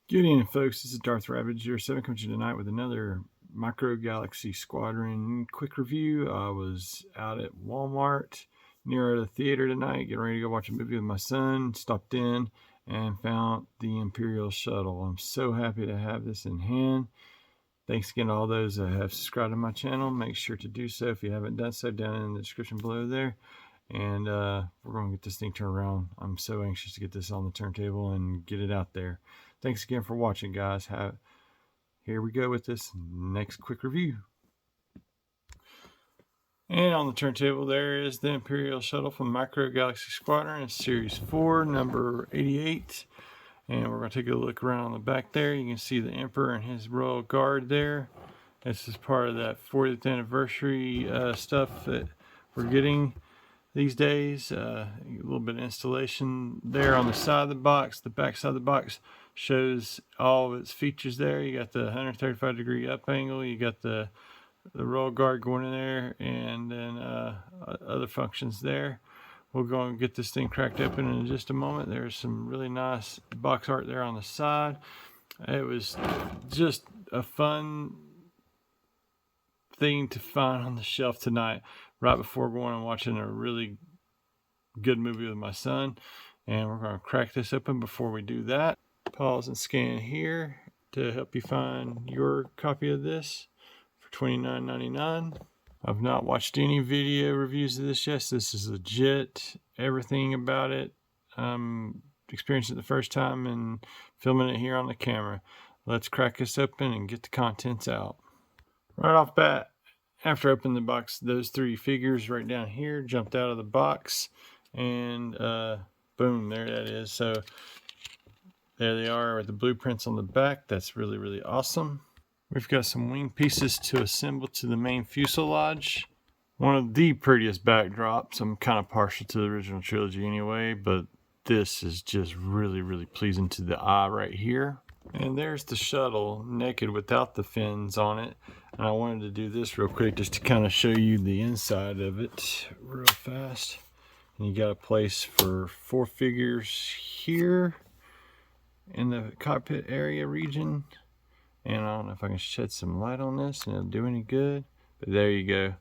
Good evening, folks. This is Darth Rabbit 07 coming to you tonight with another Micro Galaxy Squadron quick review. I was out at Walmart near the theater tonight, getting ready to go watch a movie with my son. Stopped in and found the Imperial Shuttle. I'm so happy to have this in hand. Thanks again to all those that have subscribed to my channel. Make sure to do so if you haven't done so down in the description below there. And we're going to get this thing turned around. I'm so anxious to get this on the turntable and get it out there. Thanks again for watching, guys. Here we go with this next quick review. And on the turntable there is the Imperial Shuttle from Micro Galaxy Squadron. It's Series 4, number 88. And we're going to take a look around on the back there. You can see the Emperor and his Royal Guard there. This is part of that 40th anniversary stuff that we're getting these days. A little bit of installation there on the side of the box. The back side of the box shows all of its features there. You got the 135 degree up angle, you got the Royal Guard going in there, and then other functions there. We'll go and get this thing cracked open in just a moment. There's some really nice box art there on the side. It was just a fun thing to find on the shelf tonight, right before going and watching a really good movie with my son. And we're going to crack this open. Before we do that, pause and scan here to help you find your copy of this for $29.99. I've not watched any video reviews of this yet. This is legit, everything about it. I'm experiencing it the first time and filming it here on the camera. Let's crack this open and get the contents out. Right off bat, after opening the box, those three figures right down here jumped out of the box, and boom, there that is. So there they are with the blueprints on the back. That's really, really awesome. We've got some wing pieces to assemble to the main fuselage. One of the prettiest backdrops. I'm kind of partial to the original trilogy anyway, but this is just really, really pleasing to the eye right here. And there's the shuttle, naked without the fins on it. And I wanted to do this real quick just to kind of show you the inside of it real fast. And you got a place for 4 figures here in the cockpit area region. And I don't know if I can shed some light on this and it'll do any good, but there you go.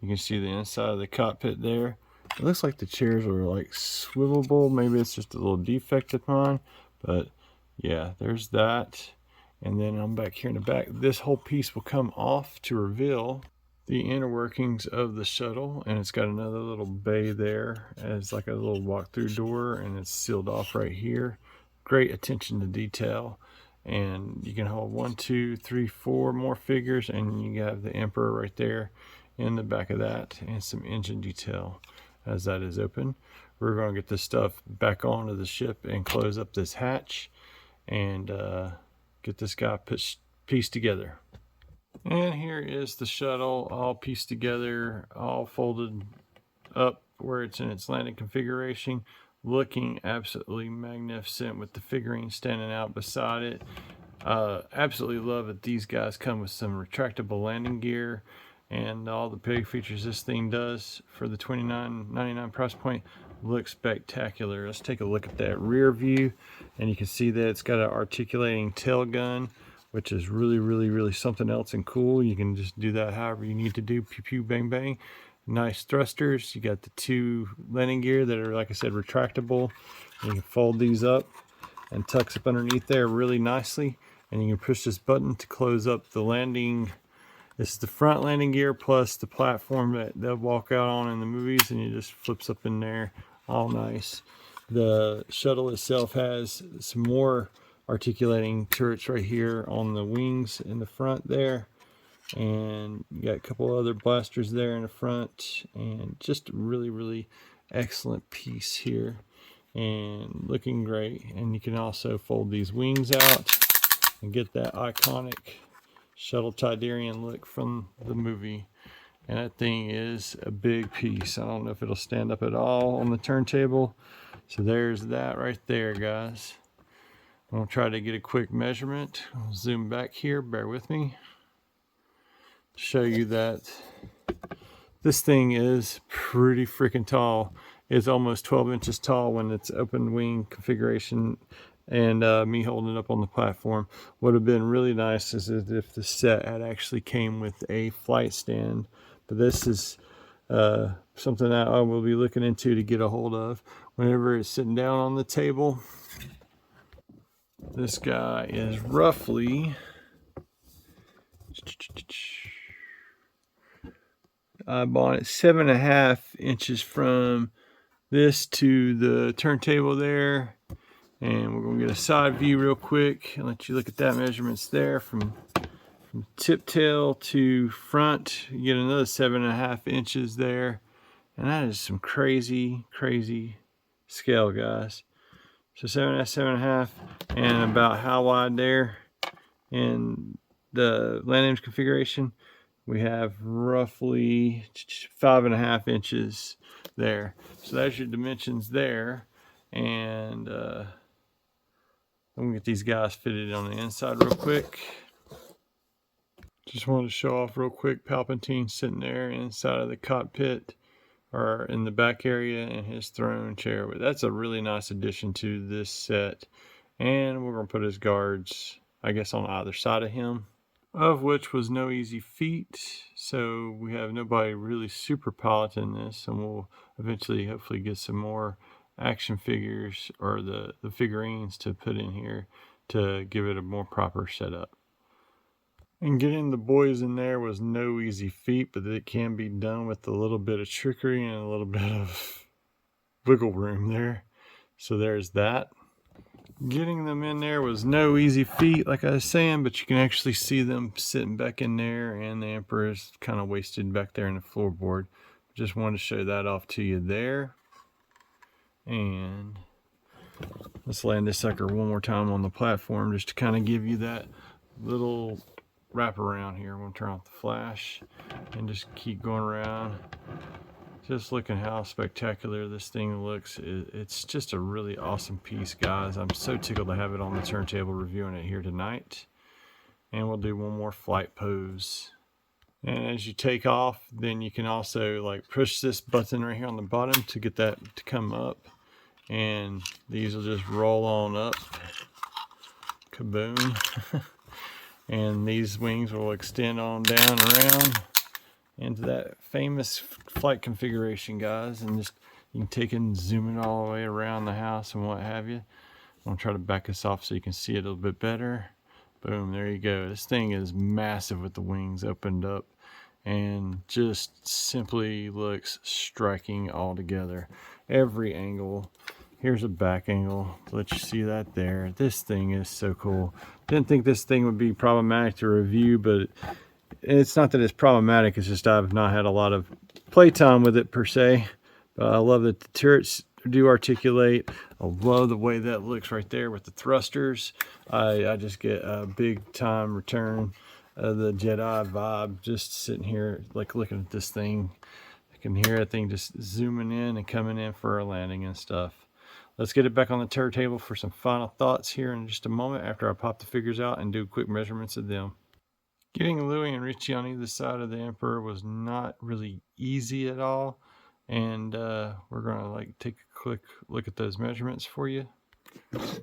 You can see the inside of the cockpit there. It looks like the chairs are like swivelable. Maybe it's just a little defect of mine, but yeah, there's that. And then I'm back here in the back. This whole piece will come off to reveal the inner workings of the shuttle, and it's got another little bay there as like a little walk-through door, and it's sealed off right here. Great attention to detail. And you can hold 1, 2, 3, 4 more figures, and you have the Emperor right there in the back of that, and some engine detail as that is open. We're going to get this stuff back onto the ship and close up this hatch and get this guy pieced together. And here is the shuttle all pieced together, all folded up where it's in its landing configuration. Looking absolutely magnificent with the figurine standing out beside it. Absolutely love that these guys come with some retractable landing gear and all the big features this thing does for the $29.99 price point. Looks spectacular. Let's take a look at that rear view, and you can see that it's got an articulating tail gun, which is really, really, really something else and cool. You can just do that however you need to do. Pew pew bang bang. Nice thrusters. You got the 2 landing gear that are, like I said, retractable. You can fold these up and tucks up underneath there really nicely, and you can push this button to close up the landing. This is the front landing gear plus the platform that they'll walk out on in the movies, and it just flips up in there, all nice. The shuttle itself has some more articulating turrets right here on the wings in the front there. And you got a couple other blasters there in the front, and just a really, really excellent piece here and looking great. And you can also fold these wings out and get that iconic shuttle Tidarian look from the movie. And that thing is a big piece. I don't know if it'll stand up at all on the turntable. So there's that right there, guys. I'm gonna try to get a quick measurement. I'll zoom back here, bear with me. Show you that this thing is pretty freaking tall. It's almost 12 inches tall when it's open wing configuration. and me holding it up on the platform. Would have been really nice is if the set had actually came with a flight stand, but this is something that I will be looking into to get a hold of whenever it's sitting down on the table. This guy is roughly, I bought it 7.5 inches from this to the turntable there, and we're going to get a side view real quick and let you look at that measurements there from tip tail to front. You get another 7.5 inches there, and that is some crazy scale, guys. So 7.5, and about how wide there in the land image configuration, we have roughly 5.5 inches there. So there's your dimensions there, and I'm gonna get these guys fitted on the inside real quick. Just wanted to show off real quick Palpatine sitting there inside of the cockpit, or in the back area, in his throne chair. But that's a really nice addition to this set, and we're gonna put his guards, I guess, on either side of him, of which was no easy feat. So we have nobody really super piloting this, and we'll eventually hopefully get some more action figures, or the figurines, to put in here to give it a more proper setup. And getting the boys in there was no easy feat, but it can be done with a little bit of trickery and a little bit of wiggle room there. So there's that. Getting them in there was no easy feat, like I was saying, but you can actually see them sitting back in there, and the Emperor is kind of wasted back there in the floorboard. Just wanted to show that off to you there. And let's land this sucker one more time on the platform just to kind of give you that little wrap around here. I'm going to turn off the flash and just keep going around. Just looking how spectacular this thing looks. It's just a really awesome piece, guys. I'm so tickled to have it on the turntable reviewing it here tonight. And we'll do one more flight pose. And as you take off, then you can also like push this button right here on the bottom to get that to come up. And these will just roll on up. Kaboom. And these wings will extend on down around into that famous flight configuration, guys. And just you can take it and zoom it all the way around the house and what have you. I'm gonna try to back this off so you can see it a little bit better. Boom, there you go. This thing is massive with the wings opened up, and just simply looks striking all together. Every angle. Here's a back angle to let you see that there. This thing is so cool. Didn't think this thing would be problematic to review, but it's not that it's problematic. It's just I've not had a lot of playtime with it per se. But I love that the turrets do articulate. I love the way that looks right there with the thrusters. I just get a big time return of the Jedi vibe just sitting here like looking at this thing. I can hear that thing just zooming in and coming in for a landing and stuff. Let's get it back on the turntable for some final thoughts here in just a moment after I pop the figures out and do quick measurements of them. Getting Louis and Richie on either side of the Emperor was not really easy at all. And we're going to like take a quick look at those measurements for you.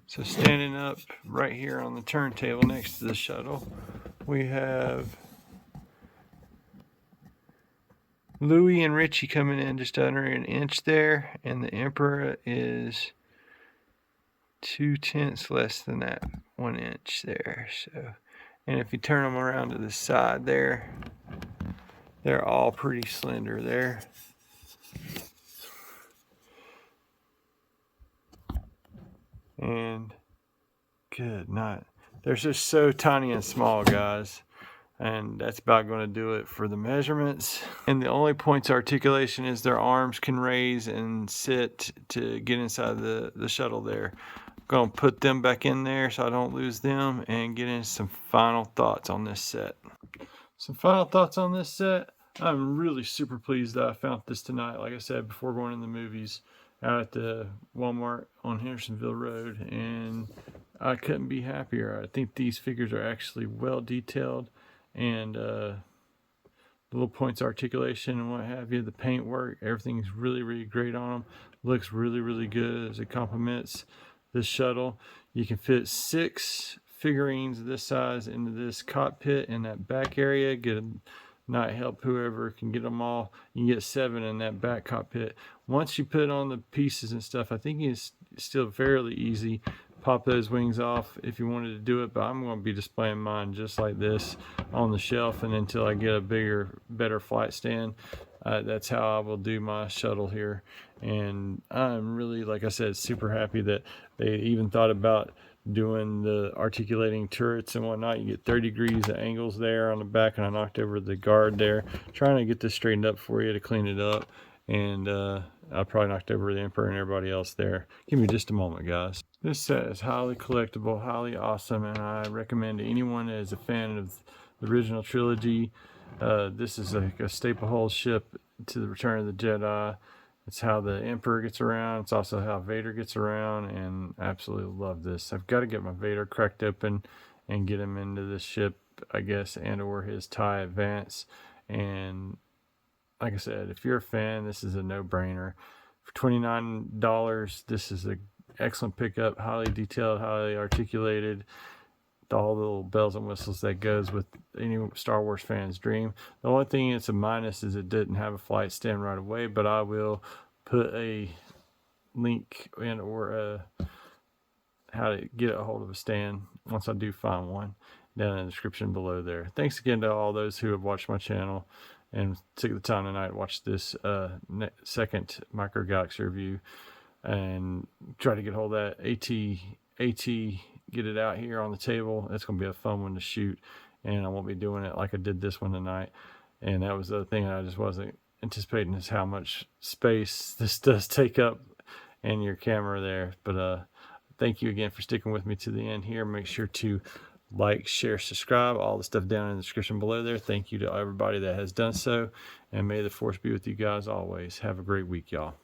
So standing up right here on the turntable next to the shuttle, we have Louis and Richie coming in just under an inch there, and the Emperor is 0.2 less than that, 1 inch there. So, and if you turn them around to the side there, they're all pretty slender there. And good night. They're just so tiny and small, guys. And that's about going to do it for the measurements. And the only points of articulation is their arms can raise and sit to get inside the shuttle there. I'm going to put them back in there so I don't lose them, and get into some final thoughts on this set. Some final thoughts on this set. I'm really super pleased that I found this tonight. Like I said, before going to the movies, out at the Walmart on Hendersonville Road, and I couldn't be happier. I think these figures are actually well detailed, and the little points of articulation and what have you, the paint work, everything's really great on them. Looks really good as it complements this shuttle. You can fit 6 figurines this size into this cockpit in that back area. Get a night help, whoever can get them all. You can get 7 in that back cockpit. Once you put on the pieces and stuff, I think it's still fairly easy. Pop those wings off if you wanted to do it, but I'm going to be displaying mine just like this on the shelf, and until I get a bigger, better flight stand, that's how I will do my shuttle here. And I'm really, like I said, super happy that they even thought about doing the articulating turrets and whatnot. You get 30 degrees of angles there on the back, and I knocked over the guard there, trying to get this straightened up for you to clean it up. And I probably knocked over the Emperor and everybody else there. Give me just a moment, guys. This set is highly collectible, highly awesome, and I recommend to anyone that is a fan of the original trilogy. This is like a staple hull ship to the Return of the Jedi. It's how the Emperor gets around. It's also how Vader gets around, and I absolutely love this. I've got to get my Vader cracked open and get him into this ship, I guess, and or his TIE Advance. And like I said, if you're a fan, this is a no-brainer. For $29, this is an excellent pickup, highly detailed, highly articulated, all the little bells and whistles that goes with any Star Wars fan's dream. The only thing it's a minus is it didn't have a flight stand right away, but I will put a link in or how to get a hold of a stand once I do find one down in the description below there. Thanks again to all those who have watched my channel and took the time tonight to watch this second Micro Galaxy review, and try to get a hold of that AT, get it out here on the table. It's going to be a fun one to shoot, and I won't be doing it like I did this one tonight. And that was the other thing I just wasn't anticipating, is how much space this does take up in your camera there. But thank you again for sticking with me to the end here. Make sure to like, share, subscribe, all the stuff down in the description below there. Thank you to everybody that has done so, and may the Force be with you guys always. Have a great week, y'all.